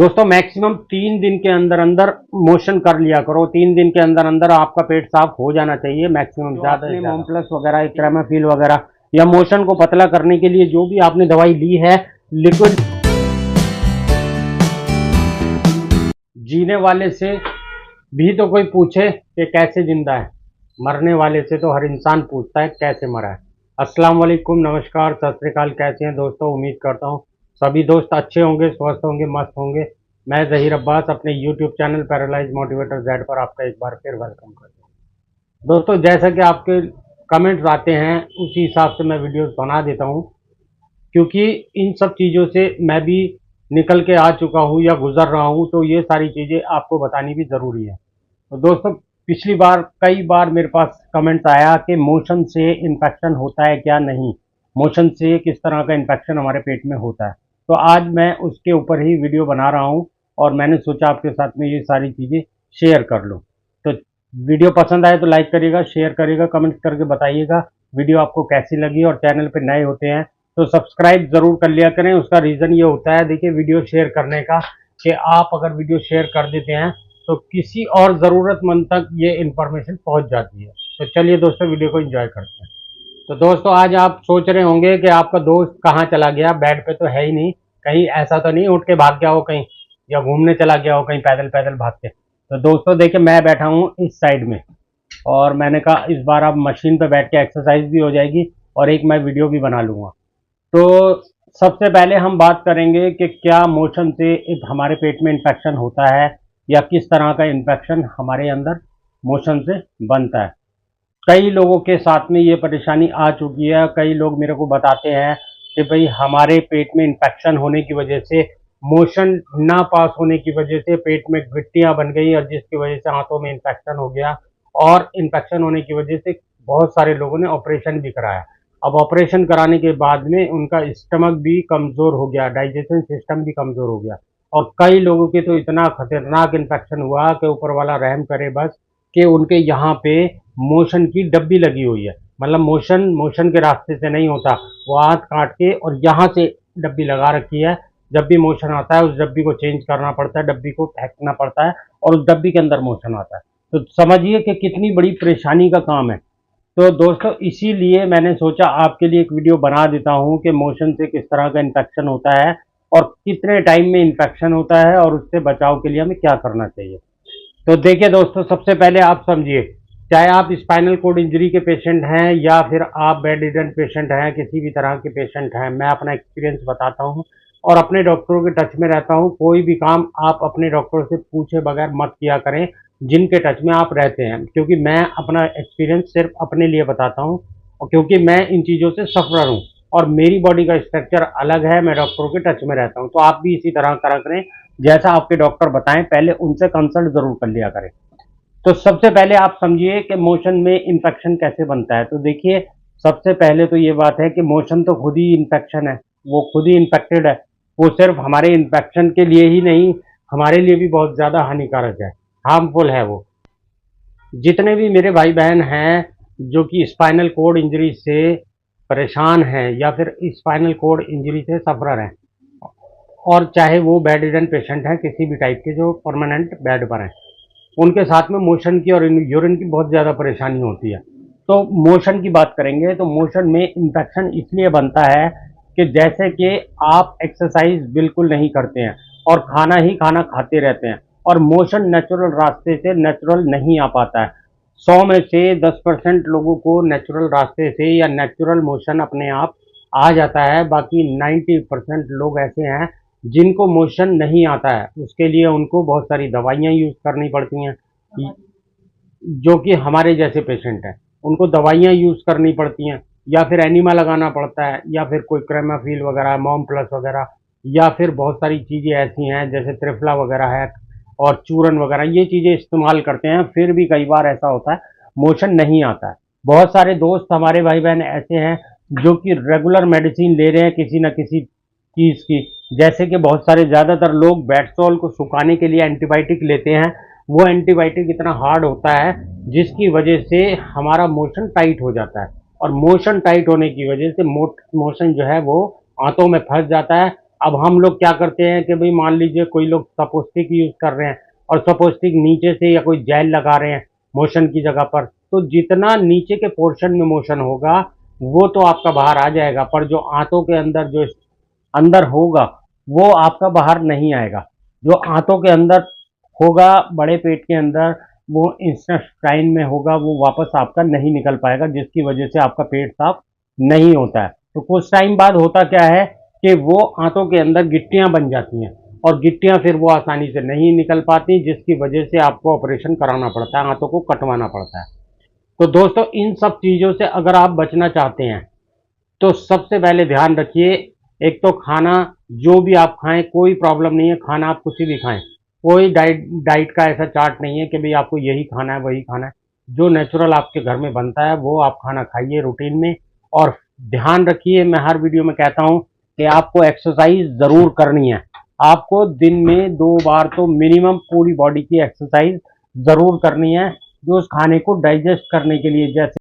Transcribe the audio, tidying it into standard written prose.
दोस्तों मैक्सिमम 3 दिन के अंदर अंदर मोशन कर लिया करो। 3 दिन के अंदर अंदर आपका पेट साफ हो जाना चाहिए मैक्सिमम। ज्यादा मोमप्लस वगैरह, क्रेमाफिल वगैरह या मोशन को पतला करने के लिए जो भी आपने दवाई ली है, लिक्विड, जीने वाले से भी तो कोई पूछे कि कैसे जिंदा है, मरने वाले से तो हर इंसान पूछता है कैसे मरा है। अस्सलाम वालेकुम, नमस्कार, सत श्री अकाल। कैसे हैं दोस्तों? उम्मीद करता हूँ सभी दोस्त अच्छे होंगे, स्वस्थ होंगे, मस्त होंगे। मैं ज़हीर अब्बास अपने YouTube channel paralyse motivator Z पर आपका एक बार फिर वेलकम करता हूँ। दोस्तों जैसा कि आपके कमेंट्स आते हैं उसी हिसाब से मैं वीडियोस बना देता हूँ, क्योंकि इन सब चीज़ों से मैं भी निकल के आ चुका हूँ या गुजर रहा हूँ, तो ये सारी चीज़ें आपको बतानी भी ज़रूरी है। तो दोस्तों पिछली बार कई बार मेरे पास कमेंट्स आया कि मोशन से इन्फेक्शन होता है क्या नहीं, मोशन से किस तरह का इन्फेक्शन हमारे पेट में होता है। तो आज मैं उसके ऊपर ही वीडियो बना रहा हूँ और मैंने सोचा आपके साथ में ये सारी चीज़ें शेयर कर लूँ। तो वीडियो पसंद आए तो लाइक करिएगा, शेयर करिएगा, कमेंट करके बताइएगा वीडियो आपको कैसी लगी। और चैनल पे नए होते हैं तो सब्सक्राइब ज़रूर कर लिया करें। उसका रीज़न ये होता है, देखिए, वीडियो शेयर करने का, कि आप अगर वीडियो शेयर कर देते हैं तो किसी और ज़रूरतमंद तक ये इन्फॉर्मेशन पहुंच जाती है। तो चलिए दोस्तों वीडियो को एंजॉय करते हैं। तो दोस्तों आज आप सोच रहे होंगे कि आपका दोस्त कहाँ चला गया, बेड पे तो है ही नहीं, कहीं ऐसा तो नहीं उठ के भाग गया हो कहीं, या घूमने चला गया हो कहीं पैदल पैदल भाग के। तो दोस्तों देखिए, मैं बैठा हूँ इस साइड में और मैंने कहा इस बार अब मशीन पे बैठ के एक्सरसाइज भी हो जाएगी और एक मैं वीडियो भी बना लूँगा। तो सबसे पहले हम बात करेंगे कि क्या मोशन से हमारे पेट में इन्फेक्शन होता है या किस तरह का इन्फेक्शन हमारे अंदर मोशन से बनता है। कई लोगों के साथ में ये परेशानी आ चुकी है। कई लोग मेरे को बताते हैं कि भाई हमारे पेट में इन्फेक्शन होने की वजह से, मोशन ना पास होने की वजह से पेट में गिट्टियाँ बन गई और जिसकी वजह से हाथों में इन्फेक्शन हो गया, और इन्फेक्शन होने की वजह से बहुत सारे लोगों ने ऑपरेशन भी कराया। अब ऑपरेशन कराने के बाद में उनका स्टमक भी कमज़ोर हो गया, डाइजेशन सिस्टम भी कमज़ोर हो गया, और कई लोगों के तो इतना खतरनाक इन्फेक्शन हुआ कि ऊपर वाला रहम करे बस, कि उनके यहाँ पे मोशन की डब्बी लगी हुई है। मतलब मोशन के रास्ते से नहीं होता, वो हाथ काट के और यहाँ से डब्बी लगा रखी है। जब भी मोशन आता है उस डब्बी को चेंज करना पड़ता है, डब्बी को फेंकना पड़ता है और उस डब्बी के अंदर मोशन आता है। तो समझिए कि कितनी बड़ी परेशानी का काम है। तो दोस्तों इसीलिए मैंने सोचा आपके लिए एक वीडियो बना देता हूँ कि मोशन से किस तरह का इन्फेक्शन होता है और कितने टाइम में इन्फेक्शन होता है और उससे बचाव के लिए हमें क्या करना चाहिए। तो देखिए दोस्तों, सबसे पहले आप समझिए, चाहे आप स्पाइनल कोड इंजरी के पेशेंट हैं या फिर आप बेड रिडन पेशेंट हैं, किसी भी तरह के पेशेंट हैं, मैं अपना एक्सपीरियंस बताता हूं और अपने डॉक्टरों के टच में रहता हूं। कोई भी काम आप अपने डॉक्टर से पूछे बगैर मत किया करें जिनके टच में आप रहते हैं, क्योंकि मैं अपना एक्सपीरियंस सिर्फ अपने लिए बताता हूँ और क्योंकि मैं इन चीज़ों से सफ़र हूँ और मेरी बॉडी का स्ट्रक्चर अलग है, मैं डॉक्टरों के टच में रहता हूँ। तो आप भी इसी तरह करा करें जैसा आपके डॉक्टर बताएं, पहले उनसे कंसल्ट जरूर कर लिया करें। तो सबसे पहले आप समझिए कि मोशन में इन्फेक्शन कैसे बनता है। तो देखिए, सबसे पहले तो ये बात है कि मोशन तो खुद ही इन्फेक्शन है, वो खुद ही इन्फेक्टेड है। वो सिर्फ हमारे इन्फेक्शन के लिए ही नहीं, हमारे लिए भी बहुत ज़्यादा हानिकारक है, हार्मफुल है वो। जितने भी मेरे भाई बहन हैं जो कि स्पाइनल कोड इंजरी से परेशान हैं या फिर स्पाइनल कोड इंजरी से सफर हैं, और चाहे वो बेड रिडन पेशेंट हैं किसी भी टाइप के जो परमानेंट बेड पर हैं, उनके साथ में मोशन की और यूरिन की बहुत ज़्यादा परेशानी होती है। तो मोशन की बात करेंगे तो मोशन में इन्फेक्शन इसलिए बनता है कि जैसे कि आप एक्सरसाइज बिल्कुल नहीं करते हैं और खाना ही खाना खाते रहते हैं और मोशन नेचुरल रास्ते से नेचुरल नहीं आ पाता है। 100 में से 10% लोगों को नेचुरल रास्ते से या नेचुरल मोशन अपने आप आ जाता है, बाकी 90% लोग ऐसे हैं जिनको मोशन नहीं आता है। उसके लिए उनको बहुत सारी दवाइयाँ यूज़ करनी पड़ती हैं, जो कि हमारे जैसे पेशेंट हैं उनको दवाइयाँ यूज़ करनी पड़ती हैं, या फिर एनिमा लगाना पड़ता है, या फिर कोई क्रेमाफिल वगैरह, मोम प्लस वगैरह, या फिर बहुत सारी चीज़ें ऐसी हैं जैसे त्रिफला वगैरह है और चूरन वगैरह, ये चीज़ें इस्तेमाल करते हैं। फिर भी कई बार ऐसा होता है मोशन नहीं आता है। बहुत सारे दोस्त हमारे भाई बहन ऐसे हैं जो कि रेगुलर मेडिसिन ले रहे हैं किसी न किसी चीज़ की, जैसे कि बहुत सारे ज़्यादातर लोग बेडसोल को सुखाने के लिए एंटीबायोटिक लेते हैं। वो एंटीबायोटिक इतना हार्ड होता है जिसकी वजह से हमारा मोशन टाइट हो जाता है, और मोशन टाइट होने की वजह से मोशन जो है वो आंतों में फंस जाता है। अब हम लोग क्या करते हैं कि भाई मान लीजिए कोई लोग सपोस्टिक यूज कर रहे हैं और सपोस्टिक नीचे से या कोई जेल लगा रहे हैं मोशन की जगह पर, तो जितना नीचे के पोर्शन में मोशन होगा वो तो आपका बाहर आ जाएगा, पर जो आंतों के अंदर जो अंदर होगा वो आपका बाहर नहीं आएगा। जो आंतों के अंदर होगा, बड़े पेट के अंदर, वो इंटेस्टाइन में होगा, वो वापस आपका नहीं निकल पाएगा, जिसकी वजह से आपका पेट साफ नहीं होता है। तो कुछ टाइम बाद होता क्या है कि वो आंतों के अंदर गिट्टियां बन जाती हैं और गिट्टियां फिर वो आसानी से नहीं निकल पाती, जिसकी वजह से आपको ऑपरेशन कराना पड़ता है, आंतों को कटवाना पड़ता है। तो दोस्तों इन सब चीज़ों से अगर आप बचना चाहते हैं तो सबसे पहले ध्यान रखिए, एक तो खाना जो भी आप खाएं कोई प्रॉब्लम नहीं है, खाना आप कुछ भी खाएं, कोई डाइट का ऐसा चार्ट नहीं है कि भाई आपको यही खाना है वही खाना है। जो नेचुरल आपके घर में बनता है वो आप खाना खाइए रूटीन में। और ध्यान रखिए, मैं हर वीडियो में कहता हूं कि आपको एक्सरसाइज ज़रूर करनी है। आपको दिन में 2 बार तो मिनिमम पूरी बॉडी की एक्सरसाइज ज़रूर करनी है, जो उस खाने को डाइजेस्ट करने के लिए। जैसे